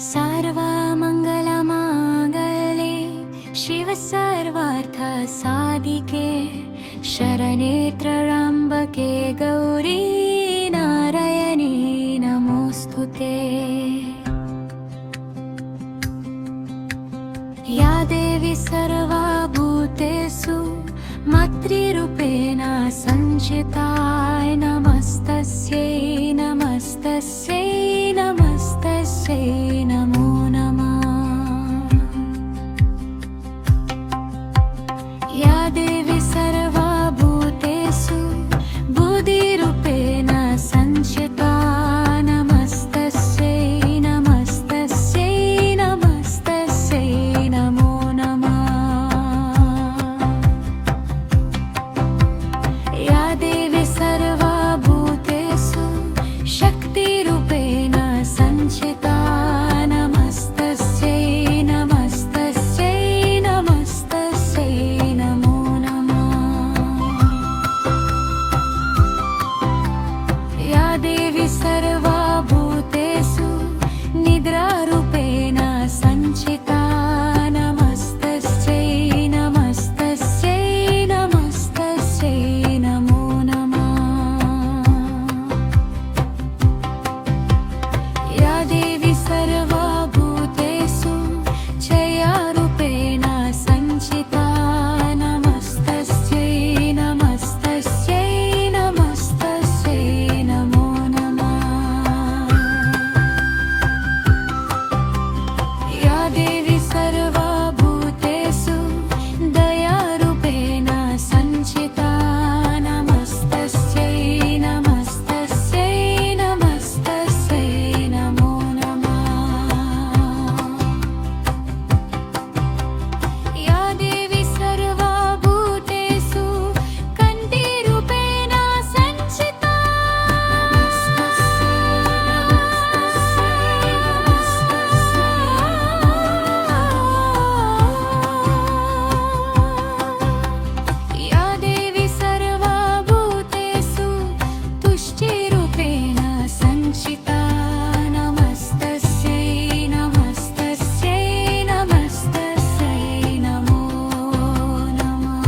सर्वमङ्गलमाङ्गल्ये शिव सर्वार्थसाधिके शरणे त्र्यम्बके गौरी नारायणी नमोऽस्तुते। या देवी सर्वभूतेषु मातृरूपेण संस्थिता नमस्तस्यै नमस्तस्यै नमस्तस्यै नमो नमः। या देवी सर्वभूतेषु बुद्धिरूपेण संस्थिता नमस्तस्यै नमस्तस्यै नमस्तस्यै नमो नमः। या देवी सर्वभूतेषु शक्तिरूपेण संस्थिता नमस्तस्यै नमस्तस्यै नमस्तस्यै नमो नमः। या देवी सर्वभूतेषु निद्रारूपेण संस्थिता नमस्तस्यै नमस्तस्यै नमस्तस्यै नमो नमः। या देवी सर्वभूतेषु क्षयरूपेण संस्थिता नमस्तस्यै नमस्तस्यै नमस्तस्यै नमो नमः। या देवी सर्वभूतेषु दयारूपेण संस्थिता नमस्तस्यै नमस्तस्यै नमस्तस्यै नमो नमः। या देवी सर्वभूतेषु कन्तिरूपेण संस्थिता या देवी सर्वभूतेषु तुष्टिरूपेण संस्थिता नमस्तस्यै नमस्तस्यै नमस्तस्यै नमो नमः।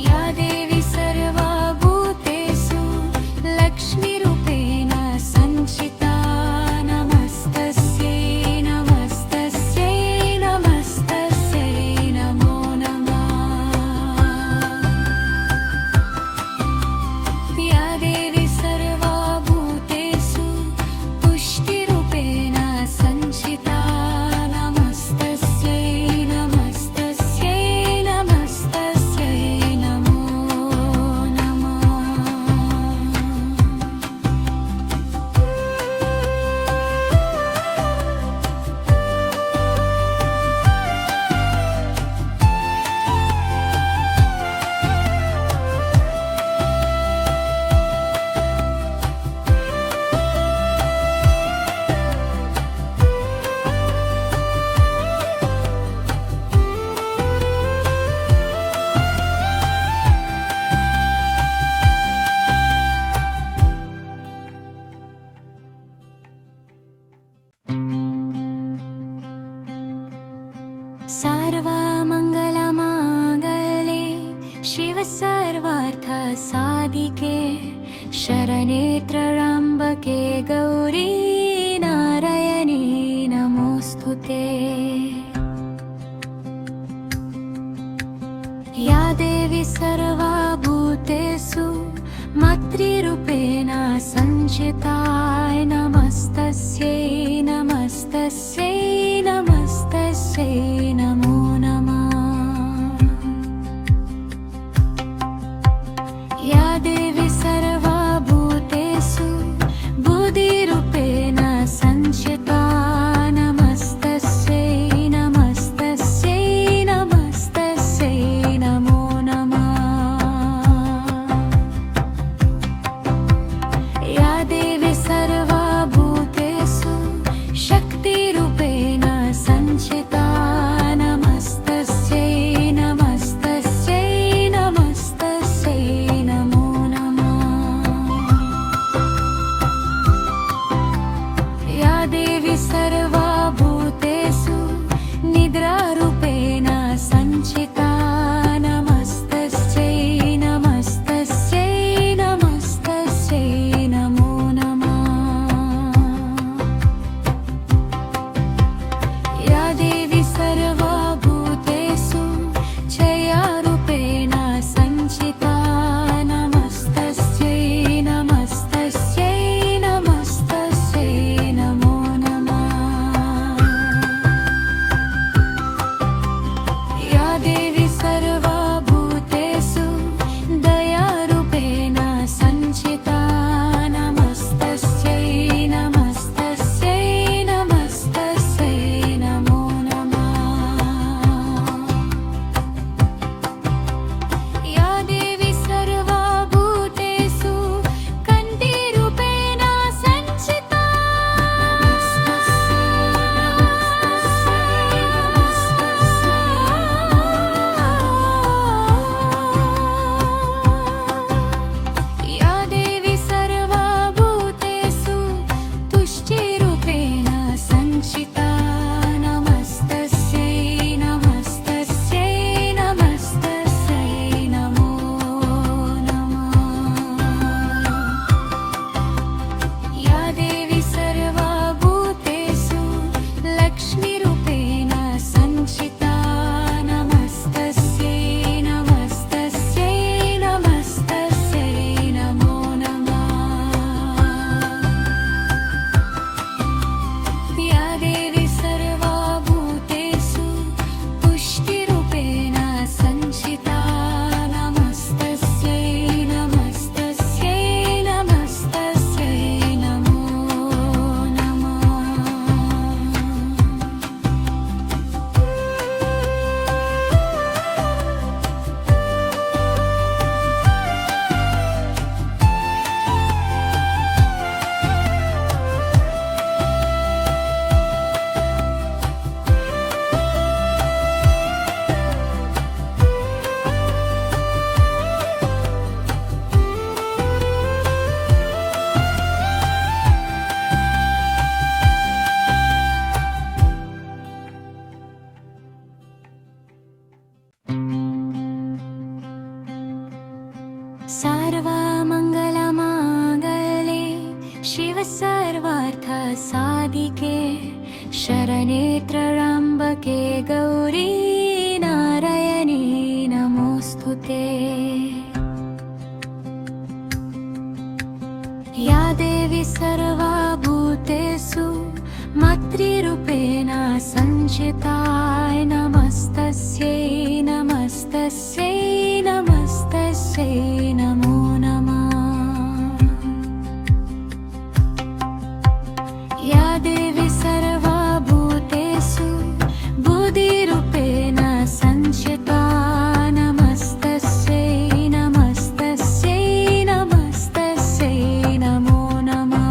या देवी सर्वभूतेषु लक्ष्मीरूपेण संस्थिता नमस्तस्यै नमस्तस्यै नमस्तस्यै नमो नमः। या देवी सर्वभूतेषु पुष्टिरूपेण संस्थिता नमस्तस्यै नमस्तस्यै नमस्तस्यै नमो नमः। सर्वमङ्गलमाङ्गल्ये शिव सर्वार्थसाधिके शरणे त्र्यम्बके गौरी नारायणी नमोऽस्तुते। या देवी सर्वभूतेषु मातृरूपेण संस्थिता नमस्तस्यै नमस्तस्यै नमस्तस्यै नमो नमः। या देवी सर्वभूतेषु बुद्धिरूपेण संस्थिता नमस्तस्यै नमस्तस्यै नमस्तस्यै नमो नमः। या देवी सर्वभूतेषु शक्तिरूपेण साधिके शरणे त्र्यम्बके गौरी नारायणी नमोऽस्तुते। या देवी सर्वभूतेषु मातृरूपेण संस्थिता नमस्तस्यै नमस्तस्यै नमस्तस्यै नमो नमः। या देवी सर्वभूतेषु बुद्धिरूपेण संस्थिता नमस्तस्यै नमस्तस्यै नमस्तस्यै नमो नमः।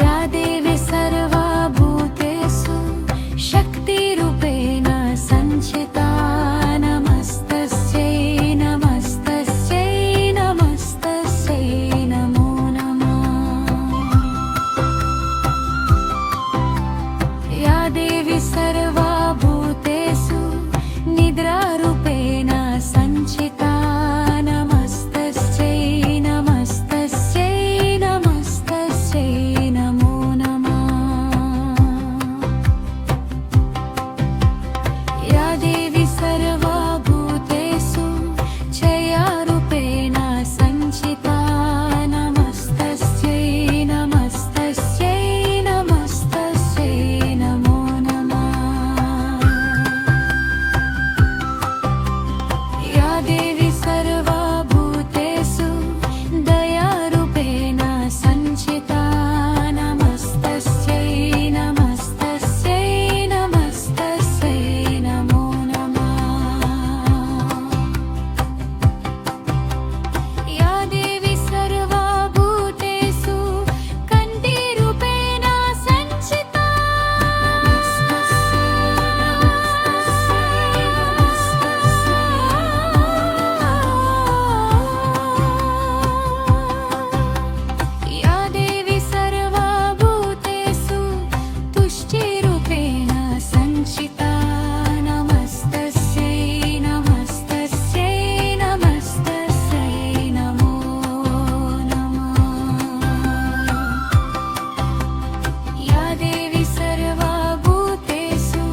या देवी सर्वभूतेषु शक्तिरूपेण संस्थिता नमस्तस्यै नमस्तस्यै नमस्तस्यै नमो नमः। या देवी सर्वभूतेषु निद्रारूपेण संस्थिता नमस्तस्यै नमस्तस्यै नमस्तस्यै नमो नमः। या देवी सर्वभूतेषु क्षयरूपेण संस्थिता नमस्तस्यै नमस्तस्यै नमस्तस्यै नमो नमः। या देवी सर्वभूतेषु दयारूपेण संस्थिता नमस्तस्यै नमस्तस्यै नमस्तस्यै नमो नमः। या देवी सर्वभूतेषु कण्ठीरूपेण संस्थिता या देवी सर्वभूतेषु तुष्टिरूपेण संस्थिता नमस्तस्यै नमस्तस्यै नमस्तस्यै नमो नमः। या देवी सर्वभूतेषु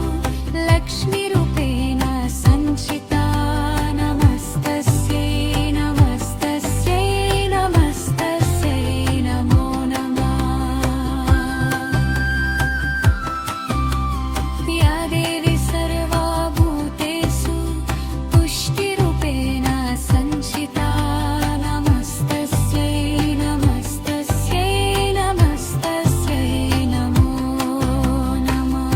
लक्ष्मीरूपेण संस्थिता नमस्तस्यै नमस्तस्यै नमस्तस्यै नमो नमः। या देवी सर्वभूतेषु पुष्टिरूपेण संस्थिता नमस्तस्यै नमस्तस्यै नमस्तस्यै नमो नमः।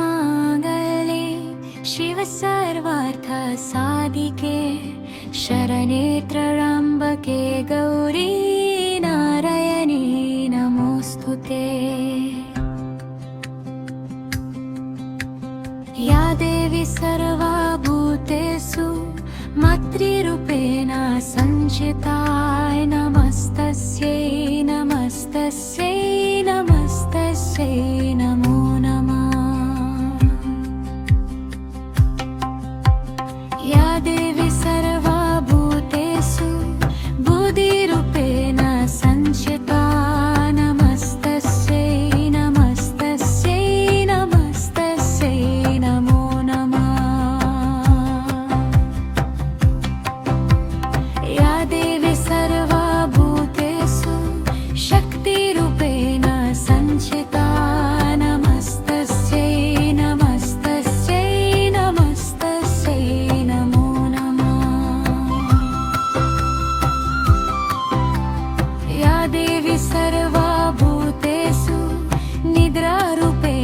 सर्वमङ्गलमाङ्गल्ये शिव सर्वार्थसाधिके शरणे त्र्यम्बके गौरी नारायणी नमोऽस्तुते। या देवी सर्वभूतेषु मातृरूपेण संस्थिता नमस्तस्यै नमस्तस्यै नमस्तस्यै नमो नमः। या देवी सर्वभूतेषु बुद्धिरूपेण संस्थिता नमस्तस्यै नमस्तस्यै नमस्तस्यै नमो नमः। या देवी सर्वभूतेषु शक्तिरूपेण संस्थिता नमस्तस्यै नमस्तस्यै नमस्तस्यै नमो नमः। या देवी सर्वभूतेषु निद्रारूपेण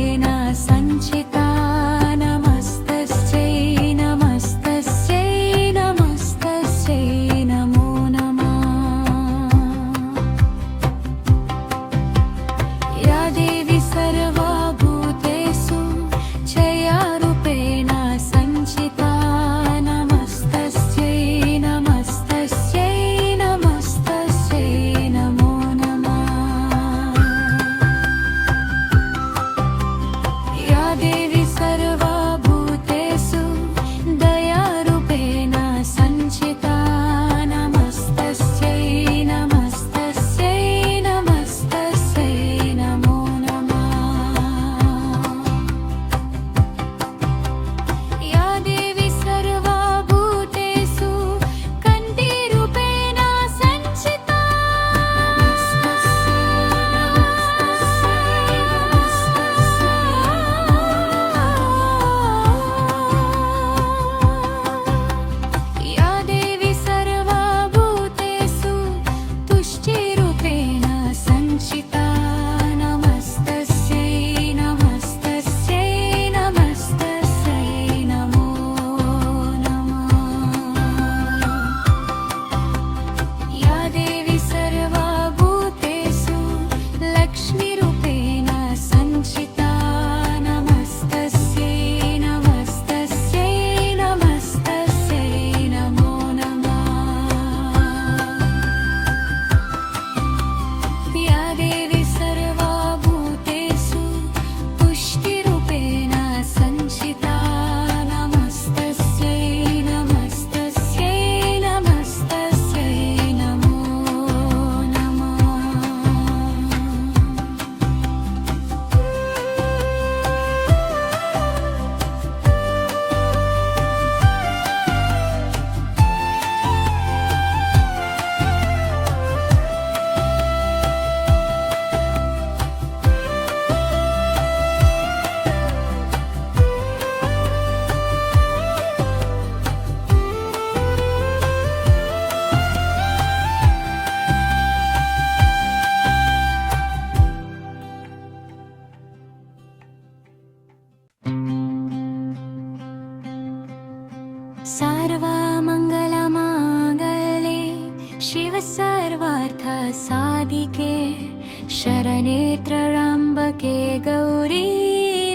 साधिके शरणे त्र्यम्बके गौरी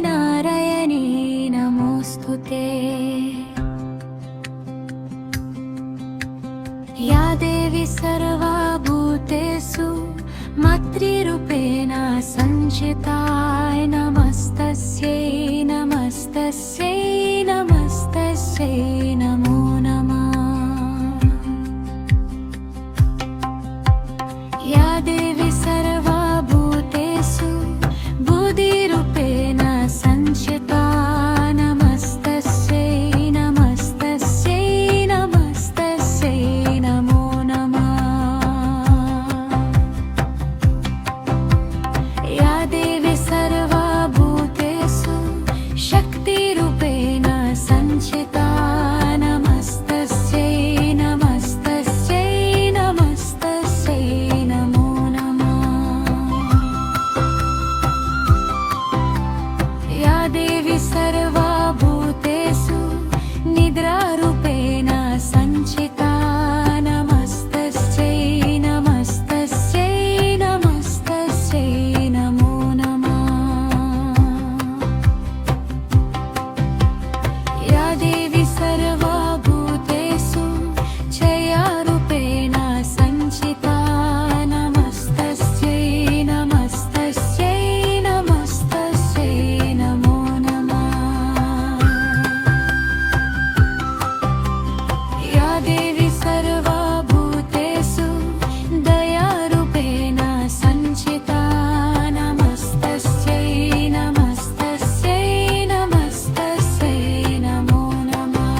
नारायणी नमोऽस्तुते। या देवी सर्वभूतेषु मातृरूपेण संस्थिता नमस्तस्यै नमस्तस्यै नमस्तस्यै नमो नमः। या देवी सर्वभूतेषु बुद्धिरूपेण संस्थिता नमस्तस्यै नमस्तस्यै नमस्तस्यै नमो नमः। या देवी सर्वभूतेषु शक्तिरूपेण संस्थिता नमस्तस्यै नमस्तस्यै नमस्तस्यै नमो नमः। या देवी सर्वभूतेषु निद्रारूपेण संस्थिता नमस्तस्यै नमस्तस्यै नमस्तस्यै नमो नमः। या देवी सर्वभूतेषु क्षयरूपेण संस्थिता नमस्तस्यै नमस्तस्यै नमस्तस्यै नमो नमः। या देवी सर्वभूतेषु दयारूपेण संस्थिता नमस्तस्यै नमस्तस्यै नमस्तस्यै नमो नमः।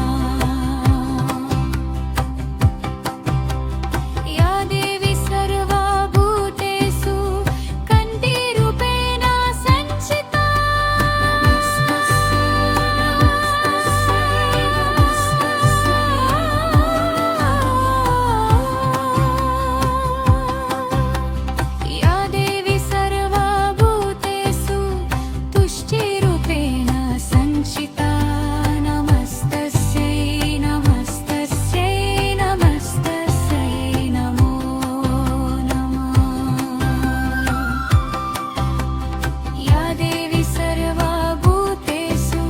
या देवी सर्वभूतेषु कण्ठीरूपेण संस्थिता या देवी सर्वभूतेषु तुष्टिरूपेण संस्थिता नमस्तस्यै नमस्तस्यै नमस्तस्यै नमो नमः। या देवी सर्वभूतेषु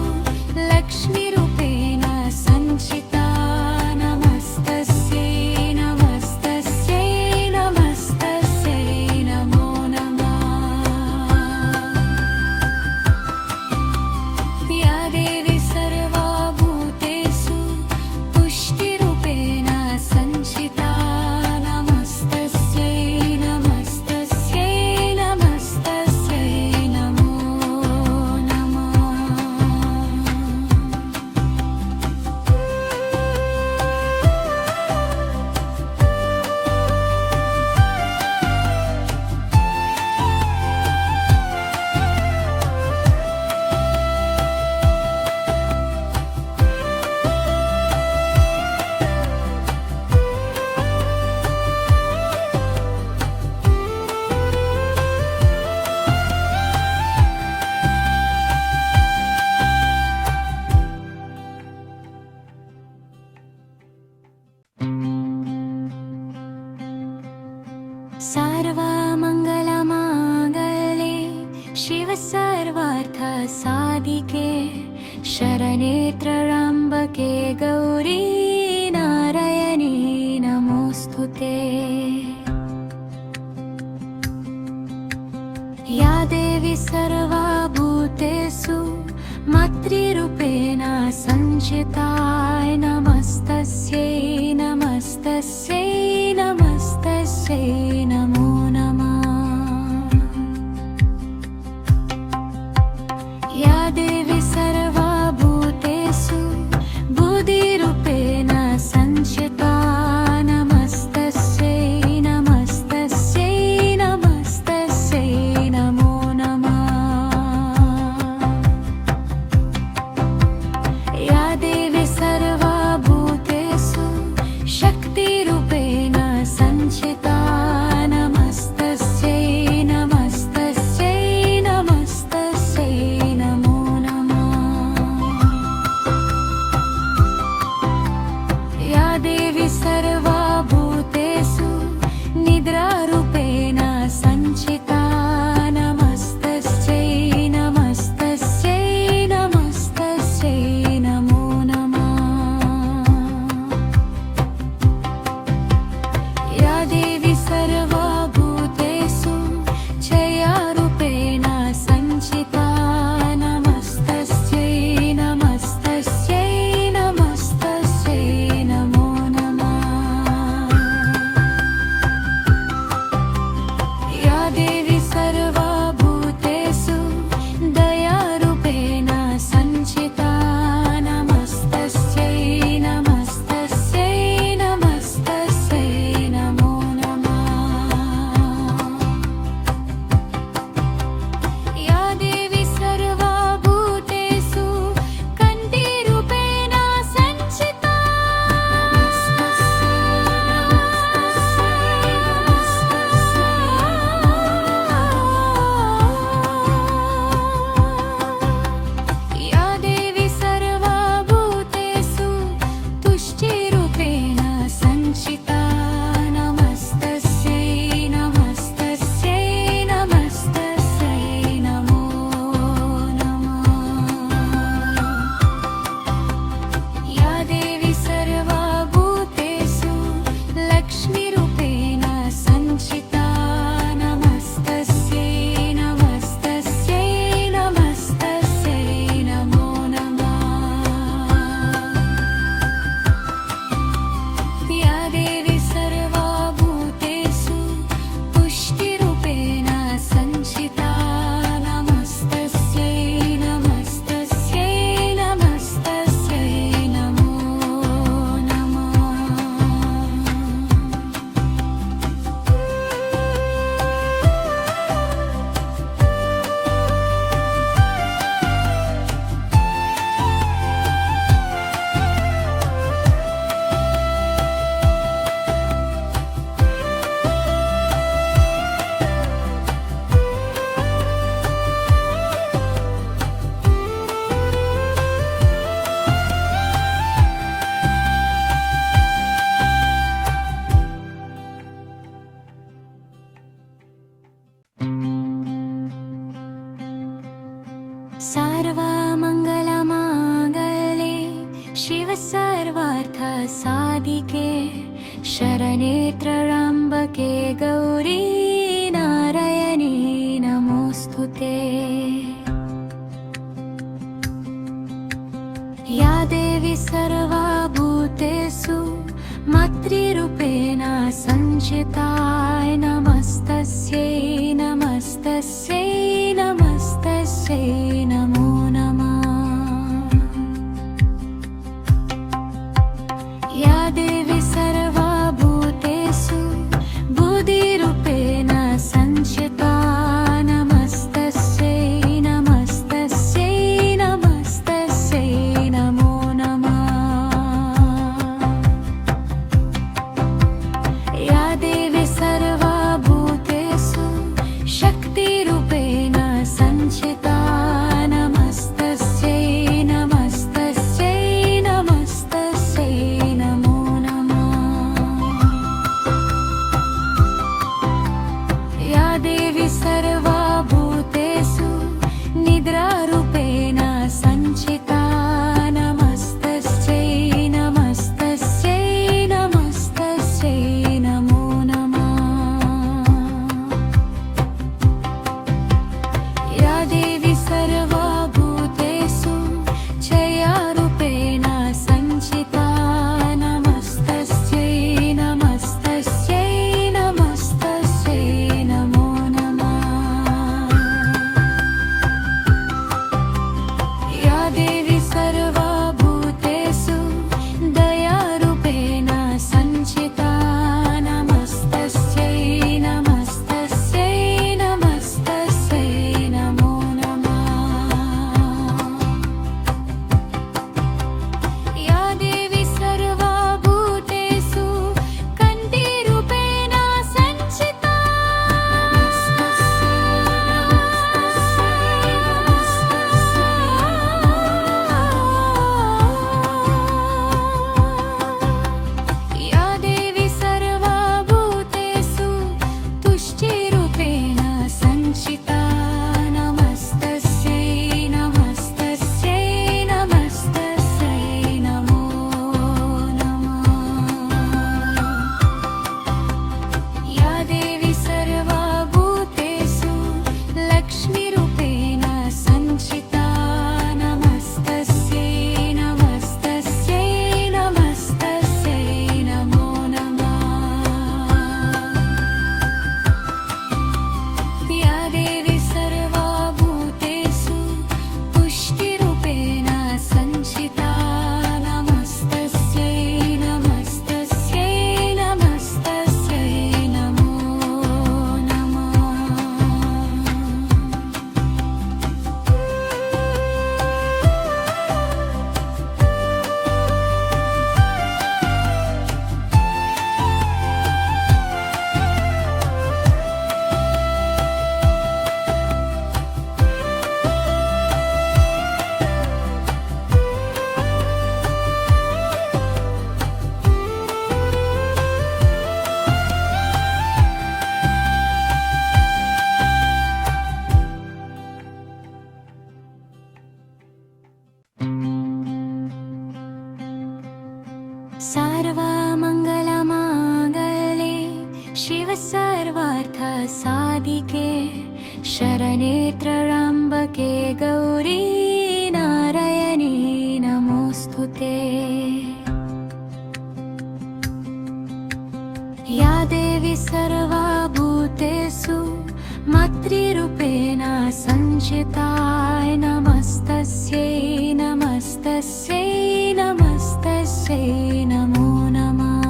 लक्ष्मीरूपेण संस्थिता नमस्तस्यै नमस्तस्यै नमस्तस्यै नमो नमः। या देवी सर्वभूतेषु पुष्टिरूपेण संस्थिता नमस्तस्यै नमस्तस्यै नमस्तस्यै नमो नमः। सर्वमङ्गलमाङ्गल्ये शिव सर्वार्थसाधिके शरणे त्र्यम्बके गौरी नारायणी नमोऽस्तुते। या देवी सर्वभूतेषु मातृरूपेण संस्थिता नमस्तस्यै नमस्तस्यै नमस्तस्यै नमो नमः। या देवी सर्वभूतेषु बुद्धिरूपेण संस्थिता नमस्तस्यै नमस्तस्यै नमस्तस्यै नमो नमः। या देवी सर्वभूतेषु शक्तिरूपेण संस्थिता नमस्तस्यै सर्वार्थ साधिके शरणे त्र्यम्बके गौरी नारायणी नमोऽस्तुते। या देवी सर्वभूतेषु मातृरूपेण संस्थिता नमस्तस्यै नमस्तस्यै नमस्तस्यै नमो नमः। या देवी सर्वभूतेषु बुद्धिरूपेण संस्थिता नमस्तस्यै नमस्तस्यै नमस्तस्यै नमो नमः। या देवी सर्वभूतेषु शक्तिरूपेण संस्थिता नमस्तस्यै नमस्तस्यै नमस्तस्यै नमो नमः। या देवी सर्वभूतेषु निद्रारूपेण संस्थिता नमस्तस्यै नमस्तस्यै नमस्तस्यै नमो नमः। या देवी सर्वभूतेषु क्षयरूपेण संस्थिता नमस्तस्यै नमस्तस्यै नमस्तस्यै नमो नमः। या देवी सर्वभूतेषु दयारूपेण संस्थिता नमस्तस्यै नमस्तस्यै नमस्तस्यै नमो नमः। या देवी सर्वभूतेषु कन्तिरूपेण संस्थिता या देवी सर्वभूतेषु तुष्टिरूपेण संस्थिता नमस्तस्यै नमस्तस्यै नमस्तस्यै नमो नमः। या देवी सर्वभूतेषु लक्ष्मीरूपेण संस्थिता नमस्तस्यै नमस्तस्यै नमस्तस्यै नमो नमः। या देवी सर्वभूतेषु पुष्टिरूपेण संस्थिता नमस्तस्यै नमस्तस्यै नमस्तस्यै नमो नमः। सर्वमङ्गलमाङ्गल्ये शिव सर्वार्थ साधिके शरणे त्र्यम्बके गौरी नारायणी नमोऽस्तुते। या देवी सर्वभूतेषु मातृरूपेण संस्थिता नमस्तस्यै नमस्तस्यै नमस्तस्यै नमो नमः।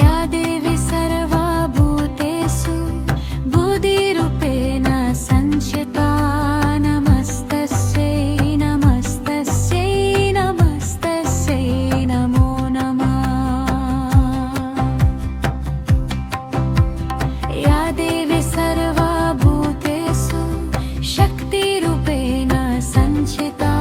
या देवी सर्वभूतेषु बुद्धिरूपेण संस्थिता नमस्तस्यै नमस्तस्यै नमस्तस्यै नमो नमः। या देवी सर्वभूतेषु शक्तिरूपेण संस्थिता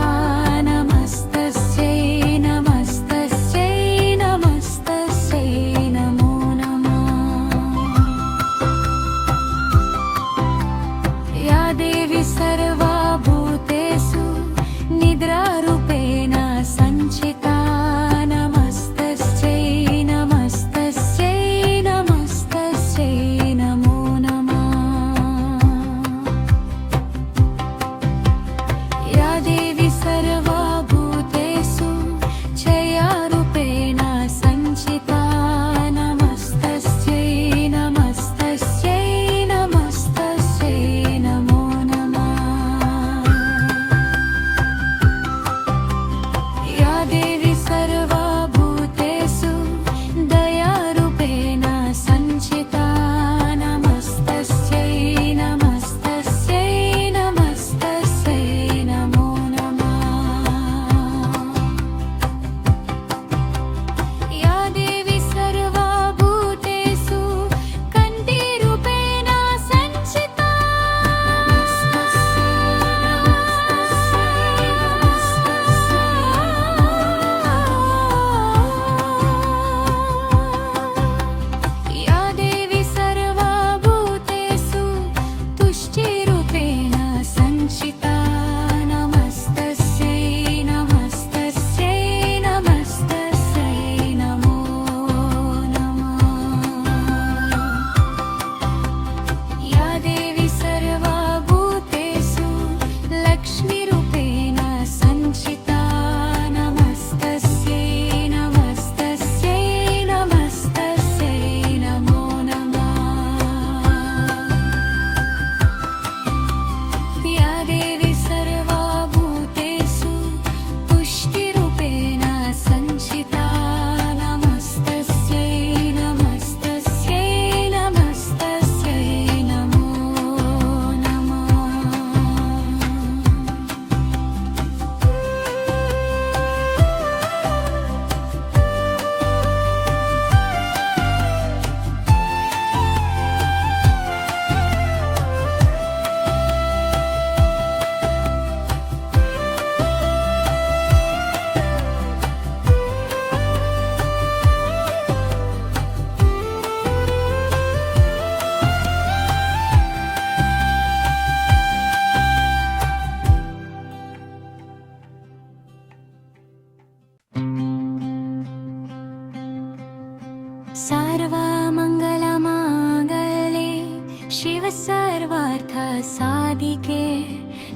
सर्वार्थ साधिके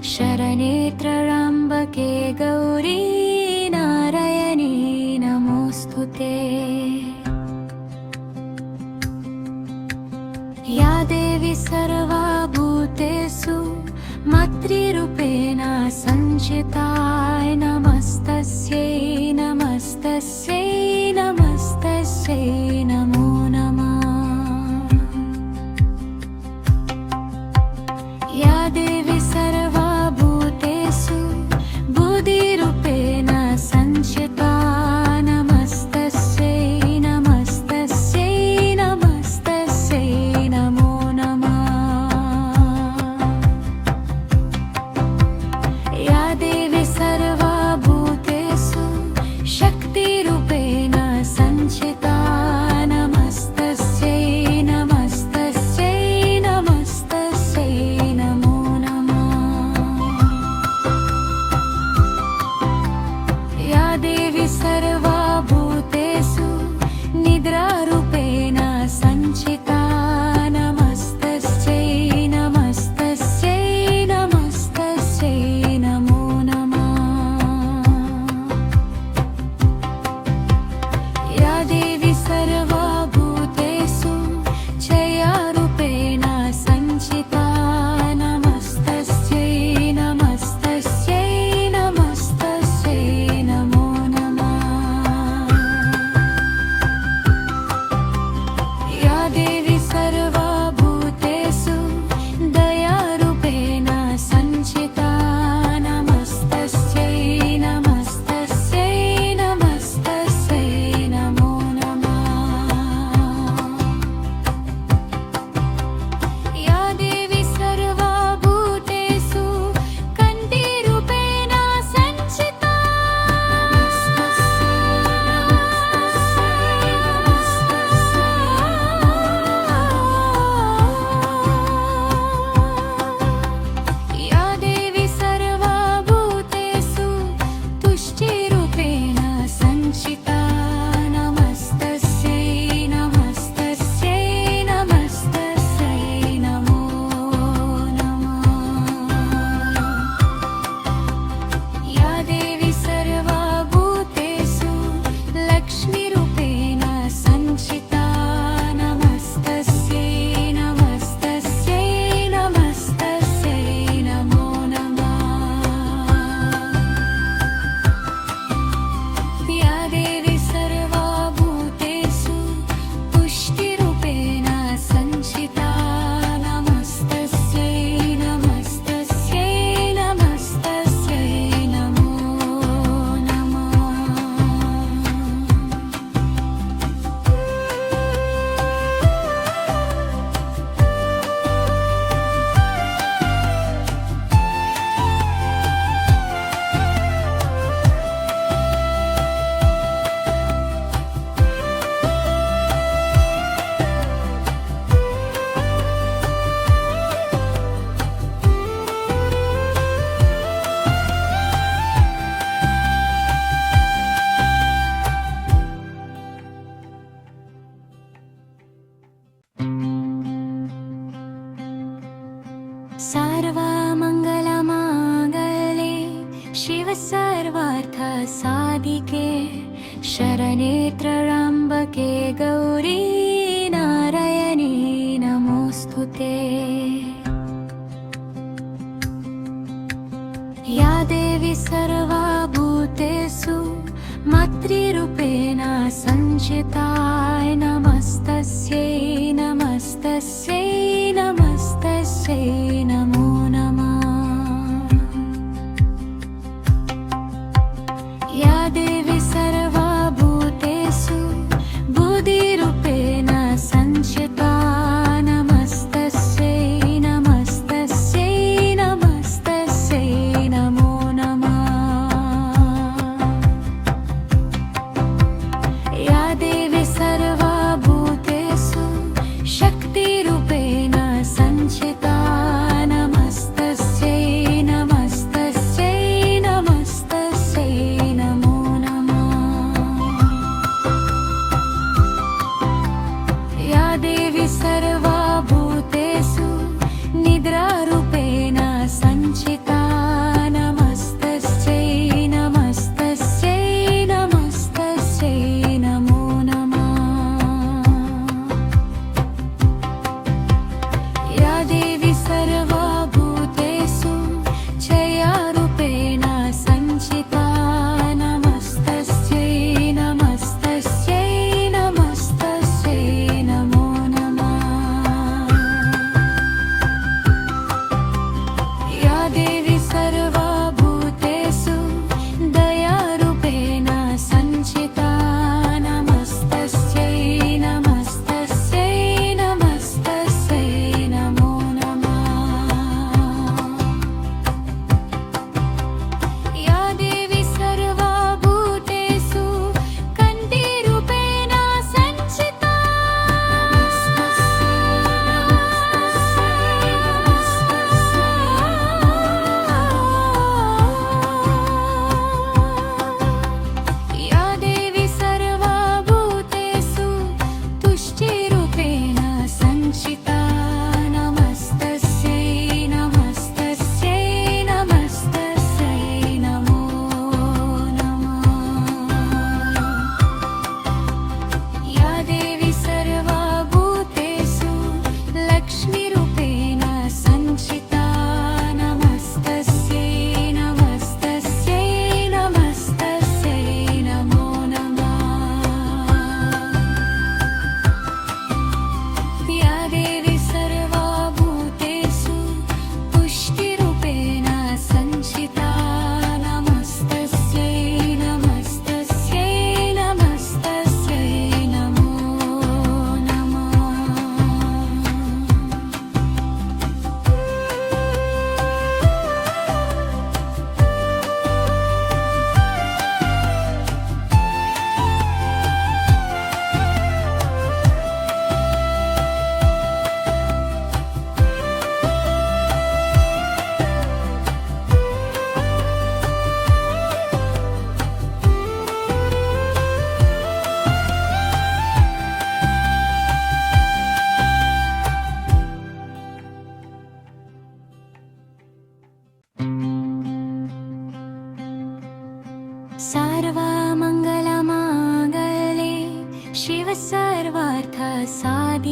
शरणे त्र्यम्बके गौरी नारायणी नमोऽस्तुते। या देवी सर्वभूतेषु मातृरूपेण संस्थिता नमस्तस्यै नमस्तस्यै नमस्तस्यै नमो नमः। या देवी सर्वभूतेषु बुद्धिरूपेण संस्थिता नमस्तस्यै नमस्तस्यै नमस्तस्यै नमो नमः। या देवी सर्वभूतेषु शक्तिरूपेण संस्थिता नमस्तस्यै नमस्तस्यै नमस्तस्यै नमो नमः। या देवी सर्वभूतेषु निद्रारूपेण संस्थिता नमस्तस्यै नमस्तस्यै नमस्तस्यै नमो नमः। या देवी सर्वभूतेषु क्षयरूपेण संस्थिता नमस्तस्यै नमस्तस्यै नमस्तस्यै नमो नमः। या देवी सर्वभूतेषु दयारूपेण संस्थिता नमस्तस्यै नमस्तस्यै नमस्तस्यै नमो नमः। या देवी सर्वभूतेषु कण्ठीरूपेण संस्थिता या देवी सर्वभूतेषु तुष्टिरूपेण संस्थिता नमस्तस्यै नमस्तस्यै नमस्तस्यै नमो नमः। या देवी सर्वभूतेषु लक्ष्मीरूपेण संस्थिता नमस्तस्यै नमस्तस्यै नमस्तस्यै नमो नमः। या देवी सर्वभूतेषु पुष्टिरूपेण संस्थिता नमस्तस्यै नमस्तस्यै नमस्तस्यै नमो नमः। सर्वमङ्गलमाङ्गल्ये शिव सर्वार्थ साधिके शरणे त्र्यम्बके गौरी नारायणी नमोऽस्तुते। या देवी सर्वभूतेषु मातृरूपेण संस्थिता नमस्तस्यै नमस्तस्यै नमस्तस्यै नमो नमः। या देवी सर्वभूतेषु बुद्धिरूपेण संस्थिता नमस्तस्यै नमस्तस्यै नमस्तस्यै नमो नमः। या देवी सर्वभूतेषु शक्तिरूपेण संस्थिता नमस्तस्यै नमस्तस्यै नमस्तस्यै नमो नमः। या देवी सर्वभूतेषु निद्रा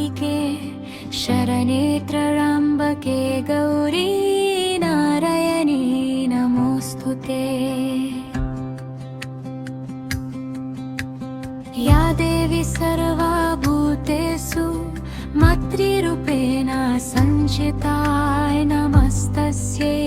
सार्वभौमिके शरणे त्र्यम्बके गौरी नारायणी नमोऽस्तु ते। या देवी सर्वभूतेषु मातृरूपेण संस्थिता नमस्तस्यै